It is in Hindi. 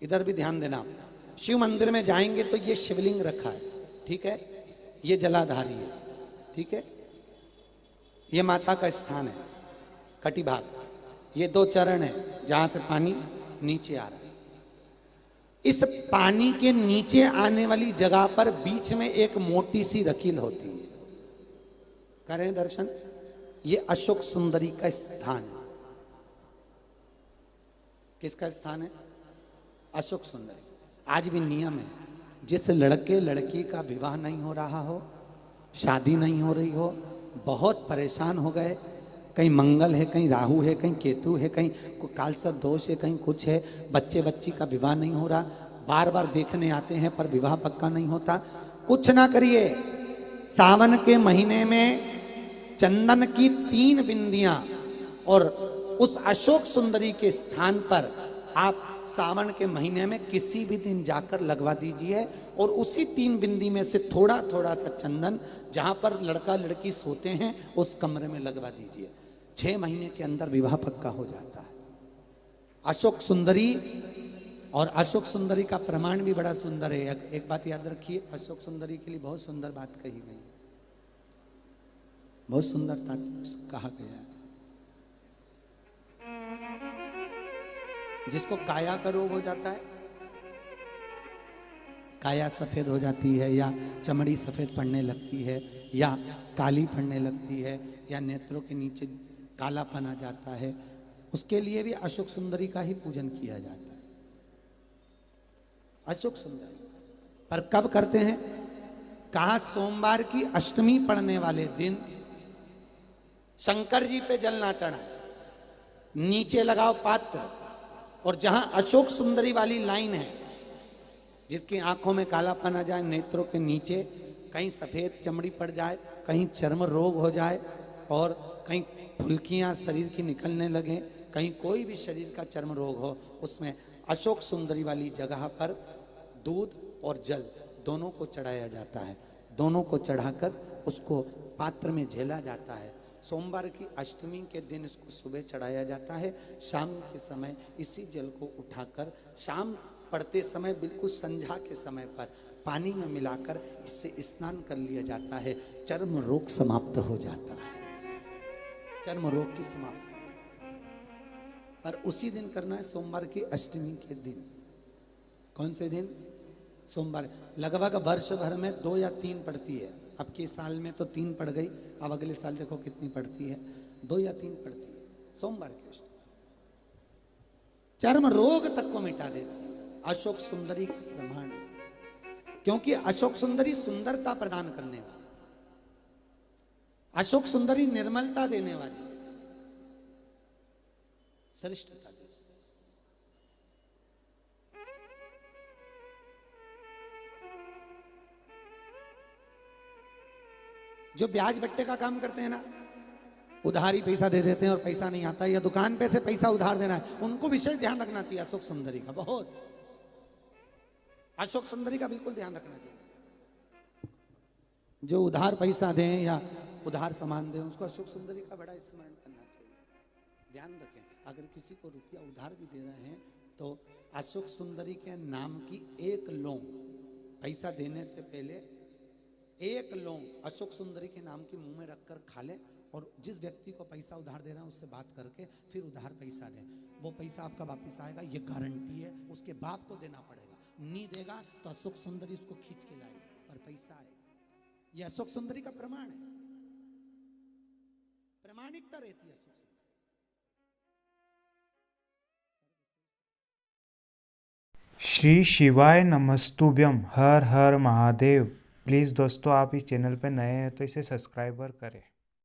इधर भी ध्यान देना आप। शिव मंदिर में जाएंगे तो ये शिवलिंग रखा है, ठीक है, ये जलाधारी है, ठीक है, ये माता का स्थान है कटिभाग, ये 2 चरण है जहां से पानी नीचे आ रहा है। इस पानी के नीचे आने वाली जगह पर बीच में एक मोटी सी रकील होती है, करें दर्शन। ये अशोक सुंदरी का स्थान है। किसका स्थान है? अशोक सुंदरी। आज भी नियम है, जिस लड़के लड़की का विवाह नहीं हो रहा हो, शादी नहीं हो रही हो, बहुत परेशान हो गए, कहीं मंगल है, कहीं राहु है, कहीं केतु है, कहीं कालसर्प दोष है, कहीं कुछ है, बच्चे बच्ची का विवाह नहीं हो रहा, बार बार देखने आते हैं पर विवाह पक्का नहीं होता, कुछ ना करिए। सावन के महीने में चंदन की 3 बिंदियां और उस अशोक सुंदरी के स्थान पर आप सावन के महीने में किसी भी दिन जाकर लगवा दीजिए और उसी 3 बिंदी में से थोड़ा थोड़ा सा चंदन जहां पर लड़का लड़की सोते हैं उस कमरे में लगवा दीजिए। 6 महीने के अंदर विवाह पक्का हो जाता है। अशोक सुंदरी, और अशोक सुंदरी का प्रमाण भी बड़ा सुंदर है। एक बात याद रखिए, अशोक सुंदरी के लिए बहुत सुंदर बात कही गई, बहुत सुंदरता कहा गया है। जिसको काया का रोग हो जाता है, काया सफेद हो जाती है, या चमड़ी सफेद पड़ने लगती है, या काली पड़ने लगती है, या नेत्रों के नीचे कालापन आ जाता है, उसके लिए भी अशोक सुंदरी का ही पूजन किया जाता है। अशोक सुंदरी पर कब करते हैं? कहा सोमवार की अष्टमी पड़ने वाले दिन शंकर जी पे जल ना चढ़ाए, नीचे लगाओ पात्र, और जहां अशोक सुंदरी वाली लाइन है, जिसकी आंखों में कालापन आ जाए, नेत्रों के नीचे कहीं सफेद चमड़ी पड़ जाए, कहीं चर्म रोग हो जाए, और कहीं फुल्कियां शरीर की निकलने लगे, कहीं कोई भी शरीर का चर्म रोग हो, उसमें अशोक सुंदरी वाली जगह पर दूध और जल दोनों को चढ़ाया जाता है। दोनों को चढ़ाकर उसको पात्र में झेला जाता है। सोमवार की अष्टमी के दिन इसको सुबह चढ़ाया जाता है। शाम के समय इसी जल को उठाकर शाम पड़ते समय बिल्कुल संध्या के समय पर पानी में मिलाकर इससे स्नान कर लिया जाता है। चर्म रोग समाप्त हो जाता है, चर्म रोग की समाप्ति। पर उसी दिन करना है, सोमवार की अष्टमी के दिन। कौन से दिन? सोमवार। लगभग वर्ष भर में 2 या 3 पड़ती है। अब के साल में तो 3 पड़ गई, अब अगले साल देखो कितनी पड़ती है, 2 या 3 पड़ती है सोमवार की अष्टमी। चर्म रोग तक को मिटा देती है। अशोक सुंदरी का प्रमाण है, क्योंकि अशोक सुंदरी सुंदरता प्रदान करने वाली, अशोक सुंदरी निर्मलता देने वाली, श्रेष्ठता देती। जो ब्याज बट्टे का काम करते हैं ना, उधारी पैसा दे देते हैं और पैसा नहीं आता, या दुकान पे से पैसा उधार देना है, उनको विशेष ध्यान रखना चाहिए अशोक सुंदरी का। बहुत अशोक सुंदरी का बिल्कुल ध्यान रखना चाहिए। जो उधार पैसा दें या उधार सामान दें, उसको अशोक सुंदरी का बड़ा स्मरण करना चाहिए। ध्यान रखें, अगर किसी को रुपया उधार भी दे रहे हैं तो अशोक सुंदरी के नाम की 1 लौंग पैसा देने से पहले 1 लौंग अशोक सुंदरी के नाम की मुंह में रखकर खा लें, और जिस व्यक्ति को पैसा उधार दे रहा है उससे बात करके फिर उधार पैसा दें। वो पैसा आपका वापस आएगा, ये गारंटी है। उसके बाप को देना पड़ेगा, नहीं देगा तो अशोक सुंदरी उसको खींच के लाएगी, पर पैसा आएगा। ये अशोक सुंदरी का प्रमाण है, प्रमाणिकता रहती है अशोक। श्री शिवाय नमस्तुभ्यम, हर हर महादेव। प्लीज़ दोस्तों, आप इस चैनल पर नए हैं तो इसे सब्सक्राइबर करें।